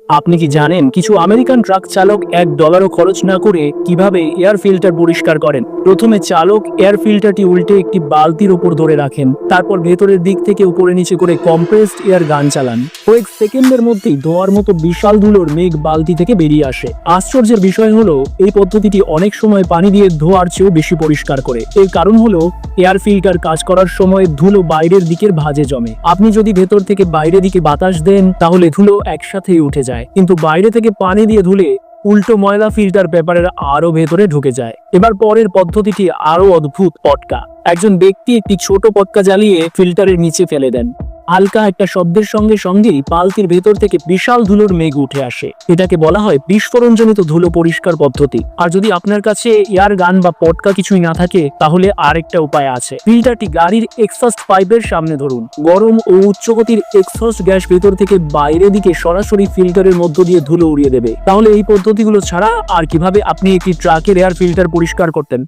আপনি কি জানেন কিছু আমেরিকান ট্রাক চালক $1 খরচ না করে কিভাবে এয়ার ফিল্টার পরিষ্কার করেন? প্রথমে চালক এয়ার ফিল্টারটি উল্টে একটি বালতির উপর ধরে রাখেন, তারপর ভেতরের দিক থেকে উপরে নিচে করে কম্প্রেসড এয়ার গান চালান। কয়েক সেকেন্ডের মধ্যেই ধোঁয়ার মতো বিশাল ধুলোর মেঘ বালতি থেকে বেরিয়ে আসে। আশ্চর্যের বিষয় হলো এই পদ্ধতিটি অনেক সময় পানি দিয়ে ধোয়ার চেয়েও বেশি পরিষ্কার করে। এর কারণ হলো এয়ার ফিল্টার কাজ করার সময় ধুলো বাইরের দিকের ভাঁজে জমে। আপনি যদি ভেতর থেকে বাইরের দিকে বাতাস দেন তাহলে ধুলো একসাথেই উঠে যায়, কিন্তু বাইরে থেকে পানি দিয়ে ধুলে উল্টো ময়লা ফিল্টার পেপারের আরো ভেতরে ঢুকে যায়। এবার পরের পদ্ধতিটি আরো অদ্ভুত। পটকা। একজন ব্যক্তি একটি ছোট পটকা জ্বালিয়ে ফিল্টারের নিচে ফেলে দেন। হালকা একটা শব্দের সঙ্গে সঙ্গেই বালতির ভেতর থেকে বিশাল ধুলোর মেঘ উঠে আসে। এটাকে বলা হয় বিস্ফোরণজনিত ধুলো পরিষ্কার পদ্ধতি। আর যদি আপনার কাছে এয়ার গান বা পটকা কিছুই না থাকে তাহলে আরেকটা উপায় আছে। ফিল্টারটি গাড়ির এক্সহস্ট পাইপের সামনে ধরুন। গরম ও উচ্চগতির এক্সহস্ট গ্যাস ভেতর থেকে বাইরের দিকে সরাসরি ফিল্টারের মধ্য দিয়ে ধুলো উড়িয়ে দেবে। তাহলে এই পদ্ধতিগুলো ছাড়া আর কিভাবে আপনি একটি ট্রাকের এয়ার ফিল্টার পরিষ্কার করতেন?